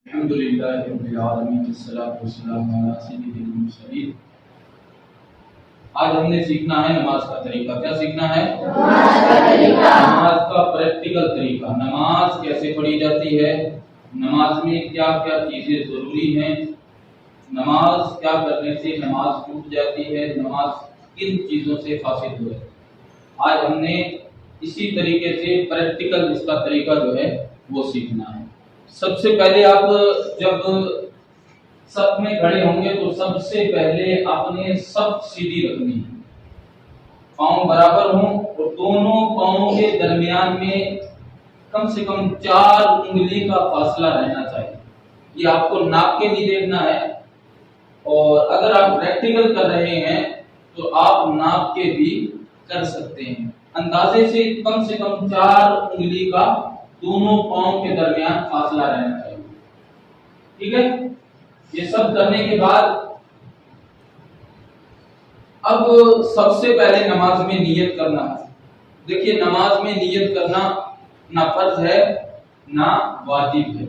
الحمدللہ رب العالمین والصلاۃ والسلام علی سید المرسلین۔ آج ہم نے سیکھنا ہے نماز کا طریقہ۔ کیا سیکھنا ہے؟ نماز کا طریقہ، نماز کا پریکٹیکل طریقہ۔ نماز کیسے پڑھی جاتی ہے، نماز میں کیا کیا چیزیں ضروری ہیں، نماز کیا کرنے سے نماز ٹوٹ جاتی ہے، نماز کن چیزوں سے فاسد ہوئے۔ آج ہم نے اسی طریقے سے پریکٹیکل اس کا طریقہ جو ہے وہ سیکھنا ہے۔ سب سے پہلے آپ جب صف میں کھڑے ہوں گے تو سب سے پہلے اپنے صف سیدھی رکھنی ہے، پاؤں برابر ہوں اور دونوں پاؤں کے درمیان میں کم سے کم 4 انگلی کا فاصلہ رہنا چاہیے۔ یہ آپ کو ناپ کے نہیں دیکھنا ہے، اور اگر آپ پریکٹیکل کر رہے ہیں تو آپ ناپ کے بھی کر سکتے ہیں۔ اندازے سے کم 4 انگلی کا دونوں پاؤں کے درمیان فاصلہ رہنا چاہیے۔ ٹھیک ہے، یہ سب کرنے کے بعد اب سب سے پہلے نماز میں نیت کرنا ہے۔ دیکھیے، نماز میں نیت کرنا نہ فرض ہے، نہ واجب ہے،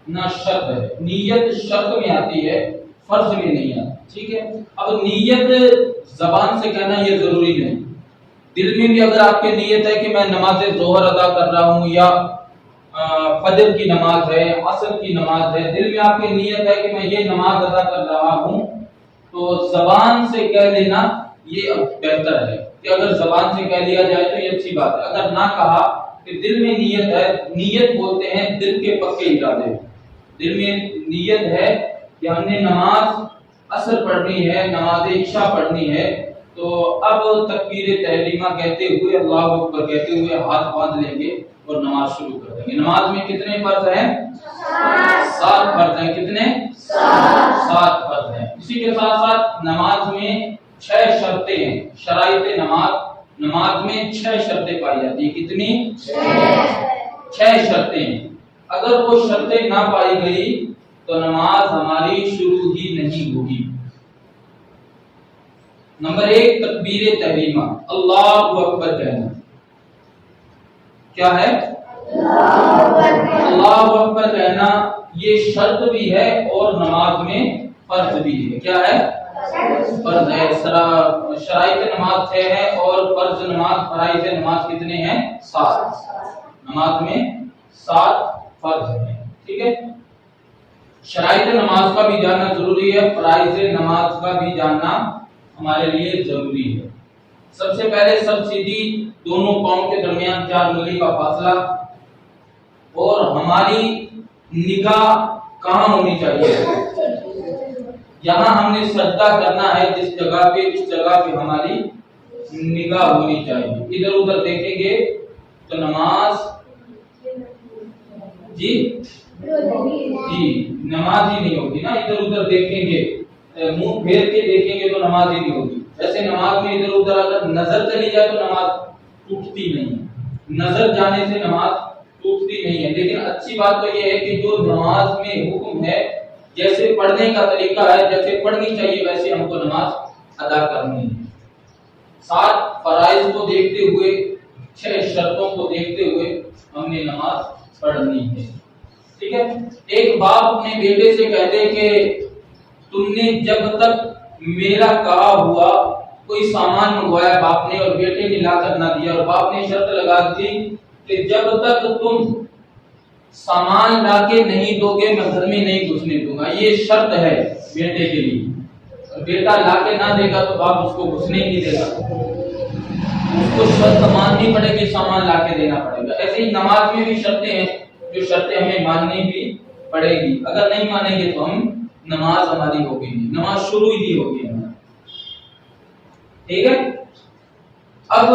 نہ شرط ہے۔ نیت شرط میں آتی ہے، فرض میں نہیں آتی۔ ٹھیک ہے، اب نیت زبان سے کہنا یہ ضروری نہیں، دل میں بھی اگر آپ کی نیت ہے کہ میں نماز ظہر ادا کر رہا ہوں یا فجر کی نماز ہے، عصر کی نماز ہے، دل میں آپ کی نیت ہے کہ میں یہ نماز ادا کر رہا ہوں، تو زبان سے کہہ لینا یہ بہتر ہے کہ اگر زبان سے کہہ لیا جائے تو یہ اچھی بات ہے۔ اگر نہ کہا کہ دل میں نیت ہے، نیت بولتے ہیں دل کے پکے ارادے، دل میں نیت ہے کہ ہم نے نماز عصر پڑھنی ہے، نماز عشاء پڑھنی ہے، تو اب تکبیر تحریمہ کہتے ہوئے، اللہ اکبر کہتے ہوئے ہاتھ باندھ لیں گے اور نماز شروع کر دیں گے۔ نماز میں کتنے فرض ہیں؟ 7 فرض ہیں۔ کتنے؟ 7 فرض ہیں۔ اسی کے ساتھ ساتھ نماز میں 6 شرطیں ہیں، شرائط نماز میں 6 شرطیں پائی جاتی ہیں۔ کتنی؟ 6 شرطیں ہیں۔ اگر وہ شرطیں نہ پائی گئی تو نماز ہماری شروع ہی نہیں ہوگی۔ نمبر 1 تکبیر تحریمہ، اللہ اکبر کہنا۔ کیا ہے؟ اللہ اکبر کہنا یہ شرط بھی ہے اور نماز میں فرض بھی ہے۔ کیا ہے؟ فرض ہے۔ شرائط نماز 6 ہے اور فرض نماز، فرائض نماز کتنے ہیں؟ 7۔ نماز میں 7 فرض ہیں۔ ٹھیک ہے، شرائط نماز کا بھی جاننا ضروری ہے، فرائض نماز کا بھی جاننا ہمارے لیے ضروری ہے۔ سب سے پہلے سب سیدھی، دونوں پاؤں کے درمیان 4 انگلی کا فاصلہ، اور ہماری نگاہ کہاں ہونی چاہیے؟ یہاں ہم نے سجدہ کرنا ہے، جس جگہ پہ، اس جگہ پہ ہماری نگاہ ہونی چاہیے۔ ادھر ادھر دیکھیں گے تو نماز نماز ہی نہیں ہوگی نا۔ ادھر ادھر دیکھیں گے، منہ پھیر کے دیکھیں گے تو نماز ہی نہیں ہوگی۔ ویسے نماز میں ادھر ادھر اگر نظر چلی جائے تو نماز ٹوٹتی نہیں ہے، نظر جانے سے نماز ٹوٹتی نہیں ہے۔ لیکن اچھی بات تو یہ ہے کہ جو نماز میں حکم ہے، جیسے پڑھنے کا طریقہ ہے، جیسے پڑھنی چاہیے ویسے ہم کو نماز ادا کرنی ہے۔ 7 فرائض کو دیکھتے ہوئے، 6 شرطوں کو دیکھتے ہوئے ہم نے نماز پڑھنی ہے۔ ٹھیک ہے، ایک باپ اپنے بیٹے سے کہتے کہ تم نے جب تک میرا کہا ہوا کوئی سامان منگوایا باپ نے اور بیٹے نے لا کر نہ دیا، اور باپ نے شرط لگا دی کہ جب تک تم سامان لا کے نہیں دو گے میں گھر میں نہیں گھسنے دوں گا۔ یہ شرط ہے بیٹے کے لیے، اور بیٹا لا کے نہ دے گا تو باپ اس کو گھسنے نہیں دے گا، اس کو شرط ماننی پڑے گی، سامان لا کے دینا پڑے گا۔ ایسے ہی نماز میں بھی شرطیں ہیں، جو شرطیں ہمیں ماننی بھی پڑے گی۔ اگر نہیں مانیں گے تو نماز ہماری ہوگی نہیں، نماز شروع ہی ہوگی ہماری۔ ٹھیک ہے، اب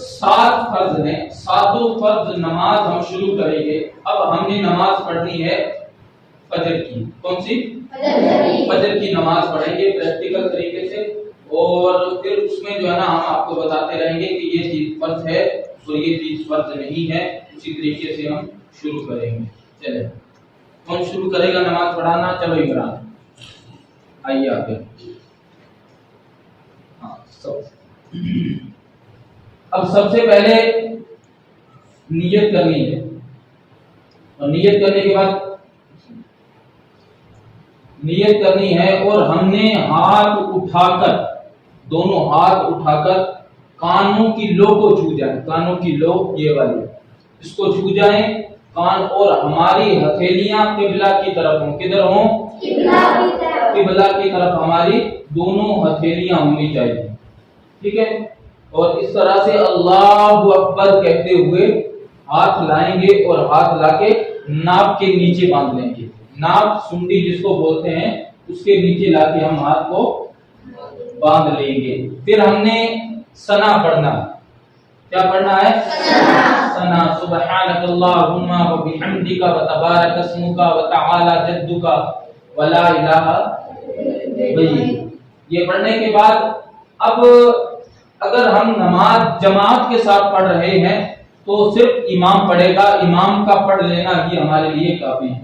7 فرض ہیں، 7 فرض نماز ہم شروع کریں گے۔ اب ہم نے نماز پڑھنی ہے فجر کی۔ کون سی؟ فجر کی نماز پڑھیں گے پریکٹیکل طریقے سے، اور پھر اس میں جو ہے نا ہم آپ کو بتاتے رہیں گے کہ یہ چیز فرض ہے اور یہ چیز فرض نہیں ہے۔ اسی طریقے سے ہم شروع کریں گے۔ چلے، کون شروع کرے گا نماز پڑھانا؟ چلو عمران آئیے آگے۔ اب سب سے پہلے نیت کرنی ہے، اور نیت کرنے کے بعد نیت کرنی ہے اور ہم نے ہاتھ اٹھا کر، دونوں ہاتھ اٹھا کر کانوں کی لو کو چھو جائیں، کانوں کی لو یہ والی اس کو چھو جائیں کان، اور ہماری ہتھیلیاں قبلہ کی طرف ہوں، کدھر ہوں؟ قبلہ کی طرف ہماری دونوں ہتھیلیاں ہونی چاہیے، ٹھیک ہے؟ اور اس طرح سے اللہ اکبر کہتے ہوئے ہاتھ لائیں گے اور ہاتھ لا کے ناک کے نیچے باندھ لیں گے، ناک سنڈی جس کو بولتے ہیں اس کے نیچے لا کے ہم ہاتھ کو باندھ لیں گے۔ پھر ہم نے ثنا پڑھنا، کیا پڑھنا ہے؟ ثنا، سبحانک اللہم و بحمدک و تبارک اسمک و تعالی جدک و لا الہ الا انت۔ یہ پڑھنے کے بعد اب اگر ہم نماز جماعت کے ساتھ پڑھ رہے ہیں تو صرف امام پڑھے گا، امام کا پڑھ لینا ہی ہمارے لیے کافی ہے۔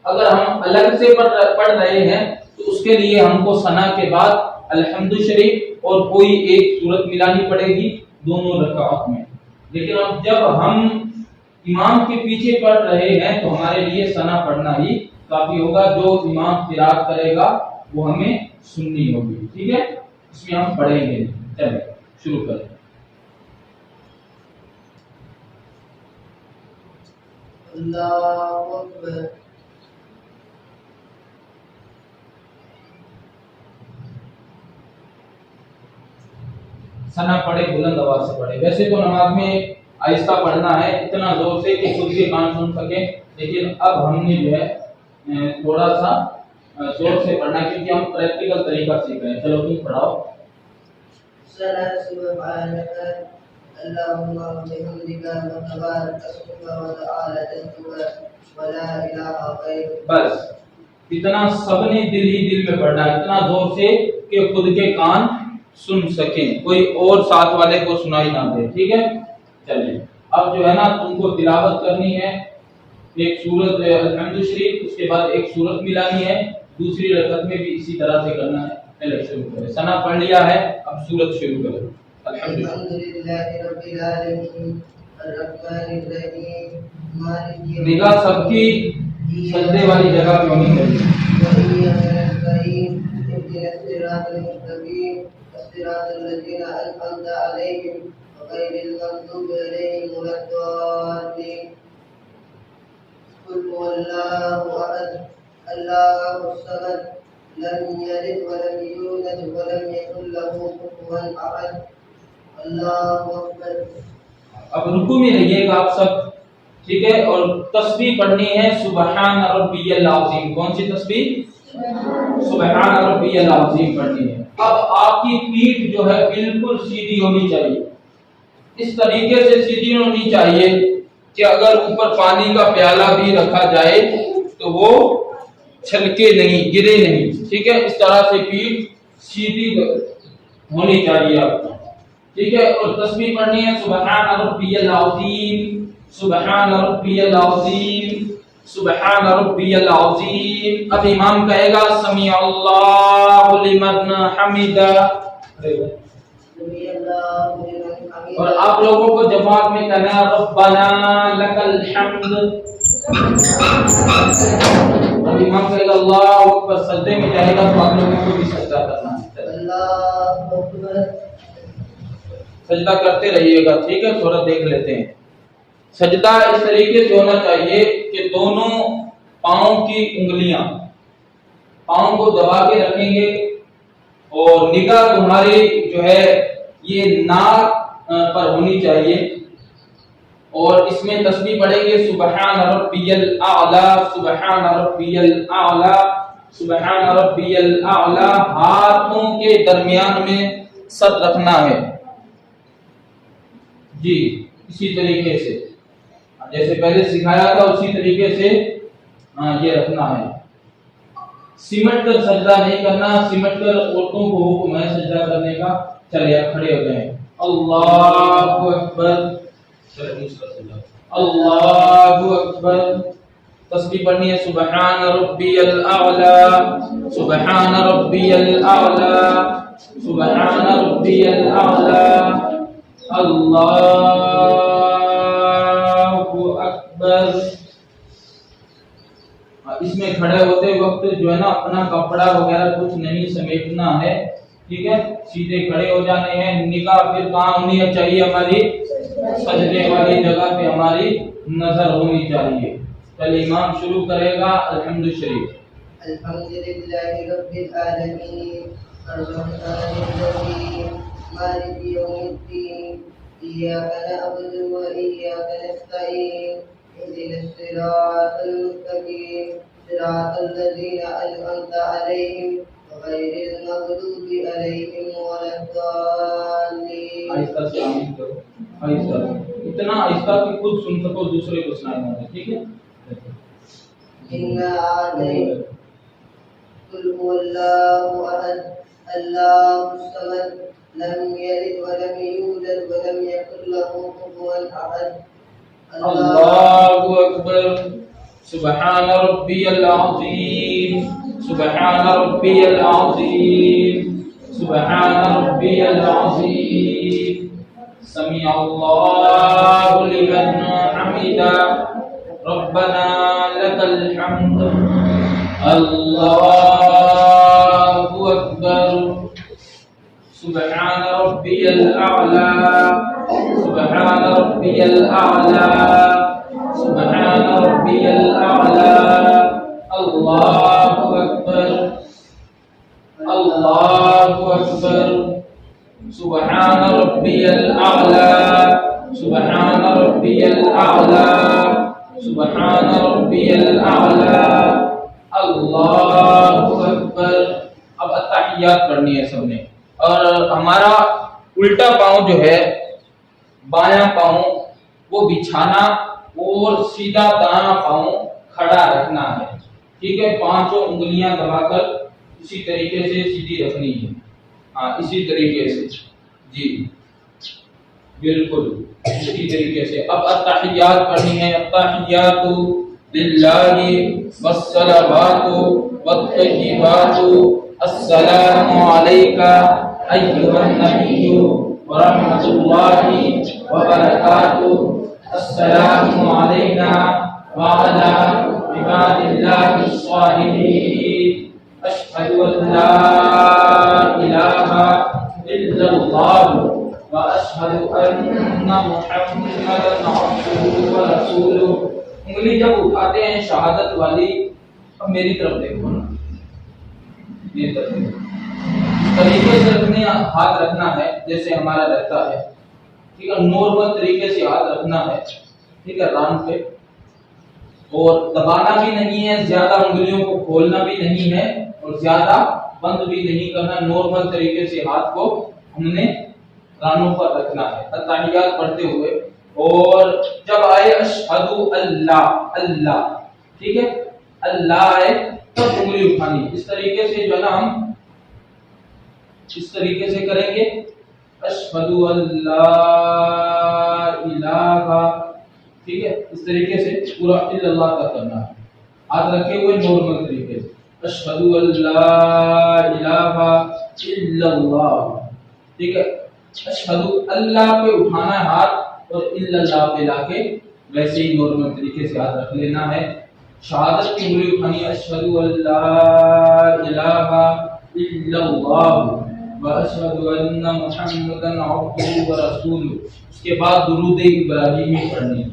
اگر ہم الگ سے پڑھ رہے ہیں تو اس کے لیے ہم کو ثنا کے بعد الحمد شریف اور کوئی ایک سورت ملانی پڑے گی دونوں رکعات میں۔ لیکن اب جب ہم امام کے پیچھے پڑھ رہے ہیں تو ہمارے لیے ثنا پڑھنا ہی کافی ہوگا، جو امام قرات کرے گا وہ ہمیں سننی ہوگی، ٹھیک ہے؟ اس میں ہم پڑھیں گے۔ چلیں شروع کریں۔ اللہ اکبر۔ ثنا پڑھے، بلند آواز سے پڑھے۔ ویسے تو نماز میں آہستہ پڑھنا ہے، اتنا زور سے کہ خود کے کان سن سکے، لیکن اب ہم نے جو ہے تھوڑا سا زور سے پڑھنا ہے کیونکہ ہم پریکٹیکل طریقہ سیکھ رہے ہیں۔ چلو تم پڑھاؤ۔ سبحانك اللهم وبحمدك وتبارك اسمك وتعالى جدك ولا اله غيرك۔ بس اتنا سب نے دل ہی دل میں پڑھنا ہے، اتنا زور سے کہ خود کے کان سن سکیں، کوئی اور ساتھ والے کو سنائی نہ دے، ٹھیک ہے؟ چلیے اب جو ہے نا تم کو تلاوت کرنی ہے ایک سورت الحمد شریف، اس کے بعد ایک سورت ملانی ہے، دوسری رکعت میں بھی اسی طرح سے کرنا ہے۔ پہلے شروع کریں، ثنا پڑھ لیا ہے، اب سورت شروع کریں۔ الحمدللہ رب العالمین الرحمن الرحیم مالک یوم الدین۔ نگاہ سب کی سجدے والی جگہ پہ ہونی چاہیے۔ وإياك نستعين اهدنا الصراط المستقيم صراط الذين أنعمت عليهم غير المغضوب عليهم ولا الضالين۔ قل هو الله أحد الله الصمد لم يلد ولم يولد ولم يكن له كفوا أحد۔ اللہ اکبر۔ اب رکوع میں رہیے گا آپ سب، ٹھیک ہے؟ اور تسبیح پڑھنی ہے سبحان ربی العظیم۔ کون سی تسبیح؟ سبحان ربی العظیم پڑھنی ہے۔ اب آپ کی پیٹھ جو ہے بالکل سیدھی ہونی چاہیے، اس طریقے سے سیدھی ہونی چاہیے کہ اگر اوپر پانی کا پیالہ بھی رکھا جائے تو وہ چھلکے نہیں، گرے نہیں، ٹھیک ہے؟ اس طرح سے پیٹھ سیدھی ہونی چاہیے آپ کو، ٹھیک ہے؟ اور تسبیح پڑھنی ہے سبحان ربی العظیم، سبحان ربی العظیم، سبحان ربی العظیم۔ اب امام کہے گا سمیع اللہ لمن حمدہ، اور آپ لوگوں کو جماعت میں کہنا ہے ربنا لک الحمد۔ اب امام کہے گا اللہ اکبر، سجدے میں جائے گا تو آپ لوگوں کو بھی سجدہ کرنا ہے۔ اللہ اکبر۔ سجدہ کرتے رہیے گا، ٹھیک ہے؟ تھوڑا دیکھ لیتے ہیں۔ سجدہ اس طریقے سے ہونا چاہیے کہ دونوں پاؤں کی انگلیاں پاؤں کو دبا کے رکھیں گے اور نگاہ تمہاری جو ہے یہ ناک پر ہونی چاہیے، اور اس میں تسبیح پڑھیں گے سبحان ربی الاعلی، سبحان ربی الاعلی، سبحان ربی الاعلی۔ ہاتھوں کے درمیان میں سر رکھنا ہے، جی اسی طریقے سے جیسے پہلے سکھایا تھا اسی طریقے سے یہ رکھنا ہے۔ سمٹ کر سجدہ نہیں کرنا، سمٹ کر عورتوں کو حکم ہے سجدہ کرنے کا۔ چلے آپ کھڑے ہو جائیں۔ اللہ اکبر، اللہ اکبر۔ تسبیح پڑھنی ہے سبحان ربی الاعلی، سبحان ربی الاعلی، سبحان ربی الاعلی، اللہ اکبر۔ اس میں کھڑے ہوتے وقت جو ہے نا اپنا کپڑا وغیرہ کچھ نہیں سمیٹنا ہے، ٹھیک ہے، سیدھے کھڑے ہو جانے ہیں، نگاہ پھر کہاں ہونی چاہیے ہماری؟ سجدے والی جگہ پہ ہماری نظر ہونی چاہیے۔ چلیے امام شروع کرے گا الحمد شریف۔ الحمدللہ رب العالمین الرحمن الرحیم مالک یوم الدین ایاک نعبد و ایاک نستعین اهدنا الصراط المستقیم صراط الذین انعمت علیہم غیر المغضوب علیہم ولا الضالین۔ آہستہ سے آمین کرو، آہستہ سے، اتنا آہستہ کہ خود سن سکو، دوسرے کو سنائی نہ دے، ٹھیک ہے؟ انا اعطینا قل هو الله احد الله الصمد لم يلد ولم يولد ولم يكن له كفوا احد۔ اللہ اکبر۔ سبحان ربی العظیم، سبحان ربی العظیم، سبحان ربی العظیم، سمیع اللہ لمن حمدا، ربنا لک الحمد۔ اللہ اکبر۔ سبحان ربی الاعلی، سبحان ربی الاعلی، سبحان ربی الاعلی۔ اللہ اکبر، اللہ اکبر۔ سبحان ربی الاعلی، سبحان ربی الاعلی، سبحان ربی الاعلی۔ اللہ اکبر۔ اب اتحیات پڑھنی ہے سب نے، اور ہمارا الٹا پاؤں جو ہے، بایاں پاؤں وہ بچھانا اور سیدھا دایاں پاؤں کھڑا رکھنا ہے، ٹھیک ہے؟ پانچوں انگلیاں دبا کر اسی طریقے سے سیدھی رکھنی ہے، ہاں اسی طریقے سے، جی بالکل اسی طریقے سے۔ اب التحیات پڑھنی ہے۔ التحیات للہ والصلوات والطیبات، السلام علیکہ ایھا النبی ورحمۃ اللہ وبرکاتہ، السلام علینا وعلی عباد اللہ الصالحین، اشہد ان لا الہ الا اللہ واشہد ان محمدا عبدہ ورسولہ۔ انگلی جب اٹھاتے ہیں شہادت والی، اب میری طرف دیکھو نا، میری طرف دیکھو، اس طریقے سے اپنے ہاتھ رکھنا ہے جیسے ہمارا رہتا ہے، ٹھیک ہے؟ نارمل طریقے سے ہاتھ رکھنا ہے، ٹھیک ہے، ران پہ، اور دبانا بھی نہیں ہے، زیادہ انگلیوں کو کھولنا بھی نہیں ہے اور زیادہ بند بھی نہیں کرنا، نارمل طریقے سے ہاتھ کو ہم نے رانوں پر رکھنا ہے اتحیات پڑھتے ہوئے۔ اور جب آئے اشہد اللہ، اللہ، ٹھیک ہے، اللہ آئے تب انگلی اٹھانی، اس طریقے سے جو ہے نا ہم اس طریقے سے کریں گے، اشہد اللہ الہ، ٹھیک ہے، اس طریقے سے پورا الا اللہ کا کرنا ہے، ہاتھ رکھے ہوئے نارمل طریقے سے، اشہد اللہ الہ الا اللہ، ٹھیک ہے؟ اشہد اللہ پہ اٹھانا ہے ہاتھ، اور الا اللہ پہ لا کے ویسے ہی نارمل طریقے سے ہاتھ رکھ لینا ہے۔ شہادت کی انگلی اٹھانی ہے، اشہد اللہ الہ الا اللہ واشہد ان محمدا عبدہ ورسولہ۔ اس کے بعد درود ابراہیمی پڑھنی ہے،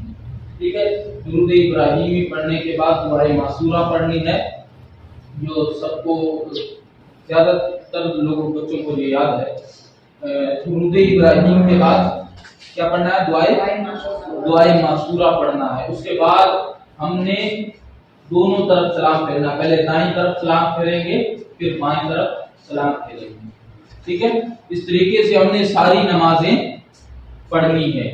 ٹھیک ہے؟ درود ابراہیمی پڑھنے کے بعد دعائے معصورہ پڑھنی ہے، جو سب کو زیادہ تر لوگوں بچوں کو یہ یاد ہے۔ درود ابراہیم کے بعد کیا پڑھنا ہے؟ دعائے معصورہ پڑھنا ہے۔ اس کے بعد ہم نے دونوں طرف سلام پھیرنا، پہلے دائیں طرف سلام پھیریں گے، پھر بائیں طرف سلام پھیریں گے، ٹھیک ہے؟ اس طریقے سے ہم نے ساری نمازیں پڑھنی ہے۔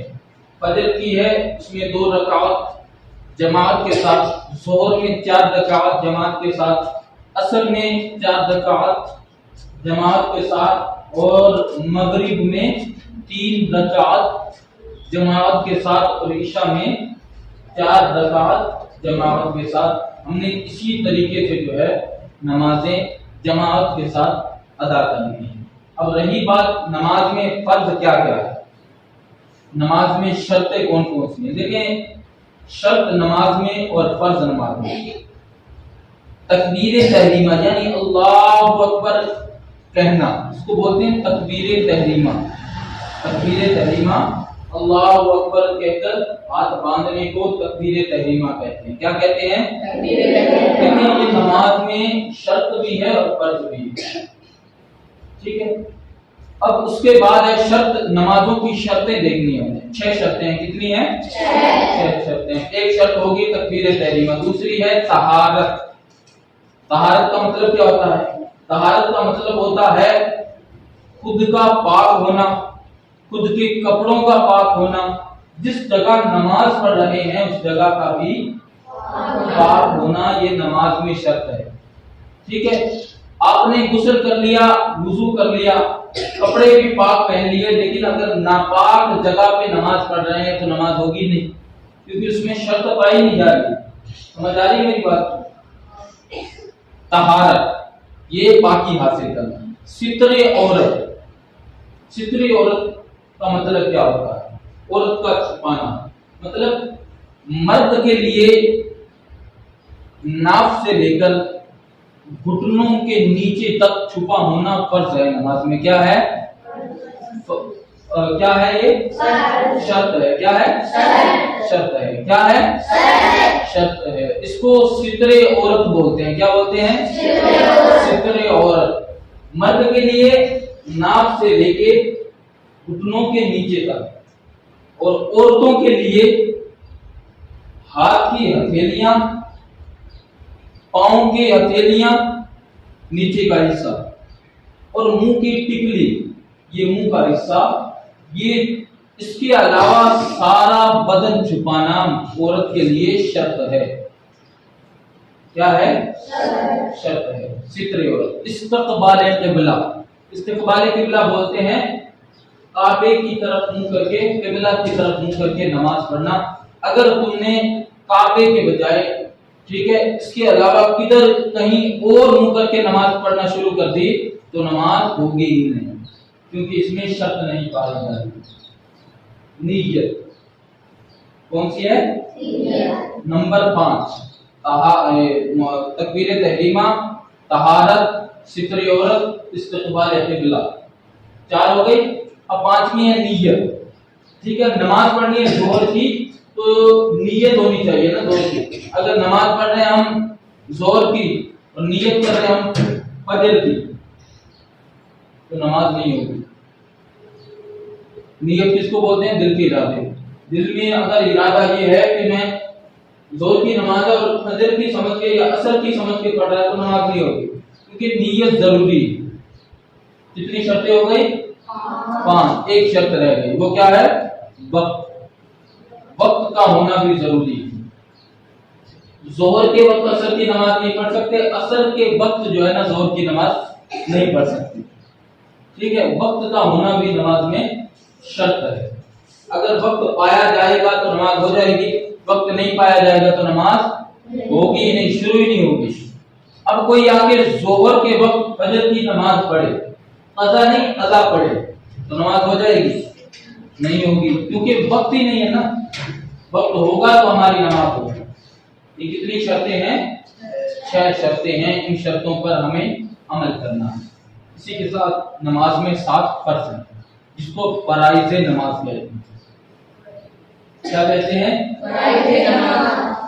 فجر کی ہے، اس میں 2 رکعت جماعت کے ساتھ، ظہر میں 4 رکعت جماعت کے ساتھ، عصر میں 4 رکعت جماعت کے ساتھ، اور مغرب میں 3 رکعت جماعت کے ساتھ، اور عشاء میں 4 رکعت جماعت کے ساتھ۔ ہم نے اسی طریقے سے جو ہے نمازیں جماعت کے ساتھ ادا کرنی ہے۔ اب رہی بات نماز میں فرض کیا کیا ہے، نماز میں شرطیں کون کون سی ہیں؟ دیکھیں، شرط نماز میں اور فرض نماز میں، تکبیر تحریمہ یعنی اللہ اکبر کہنا، اس کو بولتے ہیں تکبیر تحریمہ۔ تکبیر تحریمہ اللہ اکبر کہہ کر ہاتھ باندھنے کو تکبیر تحریمہ کہتے ہیں۔ کیا کہتے ہیں؟ کہتے ہیں یہ نماز میں شرط بھی ہے اور فرض بھی ہے، ٹھیک ہے۔ اب اس کے بعد ہے شرط، نمازوں کی شرطیں دیکھنی ہیں ہمیں۔ 6 شرطیں ہیں، کتنی ہیں؟ 6 شرطیں۔ ایک شرط ہوگی تکبیر تحریمہ، دوسری ہے طہارت۔ طہارت کا مطلب کیا ہوتا ہے؟ طہارت کا مطلب ہوتا ہے خود کا پاک ہونا، خود کے کپڑوں کا پاک ہونا، جس جگہ نماز پڑھ رہے ہیں اس جگہ کا بھی پاک ہونا، یہ نماز میں شرط ہے، ٹھیک ہے۔ آپ نے غسل کر لیا، وضو کر لیا، کپڑے بھی پاک پہن لیے، لیکن اگر ناپاک جگہ پہ نماز پڑھ رہے ہیں تو نماز ہوگی نہیں، کیونکہ اس میں شرط پائی نہیں جا رہی۔ سمجھ آ رہی ہے میری بات؟ طہارت یہ پاکی حاصل کرنا۔ ستر عورت، ستر عورت کا مطلب کیا ہوتا ہے؟ عورت کا چھپانا، مطلب مرد کے لیے ناف سے لے کر گھٹنوں کے نیچے تک چھپا ہونا فرض ہے نماز میں۔ کیا ہے؟ کیا ہے یہ؟ شرط ہے۔ کیا ہے؟ شرط ہے۔ کیا ہے؟ شرط ہے۔ اس کو ستر عورت بولتے ہیں۔ کیا بولتے ہیں؟ ستر عورت، مرد کے لیے ناف سے لے کے گھٹنوں کے نیچے تک، اور عورتوں کے لیے ہاتھ کی ہتھیلیاں، پاؤں کی ہتھیلیاں، نیچے کا حصہ، اور منہ کی ٹکلی، یہ منہ کا حصہ، یہ اس کے علاوہ سارا بدن چھپانا عورت کے لیے شرط ہے۔ کیا ہے؟ شرط ہے۔ ستر عورت۔ استقبال قبلہ، استقبال قبلہ بولتے ہیں کعبے کی طرف منہ کر کے، قبلہ کی طرف منہ کر کے نماز پڑھنا۔ اگر تم نے کعبے کے بجائے، ٹھیک ہے، اس کے علاوہ کدھر کہیں اور منہ کر کے نماز پڑھنا شروع کر دی تو نماز ہوگی ہی نہیں، کیونکہ اس میں شرط نہیں پائی جاتی۔ نیت کون سی ہے؟ نمبر 5 تکبیر تحریمہ، طہارت، ستر عورت، استقبال قبلہ، 4 ہو گئی۔ اب 5ویں ہے نیت، ٹھیک ہے۔ نماز پڑھنی ہے ظہر کی تو نیت ہونی چاہیے نا ظہر کی۔ اگر نماز پڑھ رہے ہیں ہم ظہر کی اور نیت کر رہے ہیں ہم فجر کی تو نماز نہیں ہوگی۔ نیت کس کو بولتے ہیں؟ دل کے ارادے۔ دل میں اگر ارادہ یہ ہے کہ میں ظہر کی نماز اور فجر کی سمجھ کے یا عصر کی سمجھ کے پڑھ رہا ہے تو نماز نہیں ہوگی، کیونکہ نیت ضروری ہے۔ کتنی شرطیں ہو گئی؟ 5۔ ایک شرط رہ گئی، وہ کیا ہے؟ وقت۔ وقت کا ہونا بھی ضروری ہے۔ ظہر کے وقت عصر کی نماز نہیں پڑھ سکتے، عصر کے وقت جو ہے نا ظہر کی نماز نہیں پڑھ سکتے، ٹھیک ہے۔ وقت کا ہونا بھی نماز میں شرط ہے۔ اگر وقت پایا جائے گا تو نماز ہو جائے گی، وقت نہیں پایا جائے گا تو نماز ہوگی ہی نہیں، شروع ہی نہیں ہوگی۔ اب کوئی آ کے ظہر کے وقت فجر کی نماز پڑھے، قضا نہیں قضا پڑھے تو نماز ہو جائے گی؟ نہیں ہوگی، کیونکہ وقت ہی نہیں ہے نا۔ وقت ہوگا تو ہماری نماز ہوگی۔ یہ کتنی شرطیں ہیں؟ 6 شرطیں ہیں۔ ان شرطوں پر ہمیں عمل کرنا ہے۔ اسی کے ساتھ نماز میں 7 فرض ہیں، جس کو فرائض نماز کہتے ہیں۔ کیا کہتے ہیں؟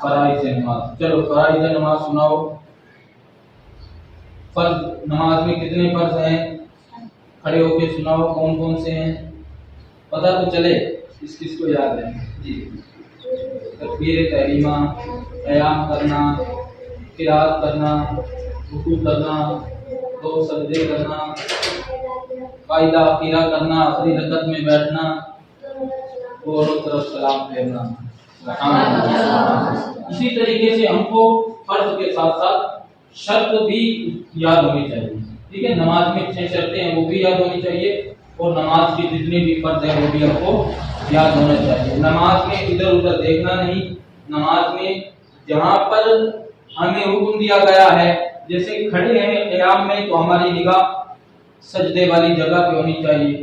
فرائض نماز۔ چلو فرائض نماز سناؤ۔ فرض نماز میں کتنے فرض ہیں؟ کھڑے ہو کے سناؤ، کون کون سے ہیں؟ پتہ تو چلے کس کو یاد ہے؟ جی، تکبیر تحریمہ، قیام کرنا، قرات کرنا، رکوع کرنا، 2 سجدے کرنا، قاعدہ اخیرہ کرنا، آخری رکعت میں بیٹھنا، اور طرف سلام پھیرنا۔ اسی طریقے سے ہم کو فرض کے ساتھ ساتھ شرط بھی یاد ہونی چاہیے، ٹھیک ہے۔ نماز میں 6 شرطیں ہیں وہ بھی یاد ہونی چاہیے، اور نماز کی جتنی بھی فرض ہیں وہ بھی آپ کو یاد ہونا چاہیے۔ نماز میں ادھر ادھر دیکھنا نہیں۔ نماز میں جہاں پر ہمیں حکم دیا گیا ہے، جیسے کھڑے ہیں قیام میں تو ہماری نگاہ سجدے والی جگہ پہ ہونی چاہیے،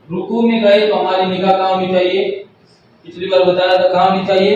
رکوع میں گئے تو ہماری نگاہ کہاں ہونی چاہیے؟ پچھلی بار بتایا تھا کہاں ہونی چاہیے؟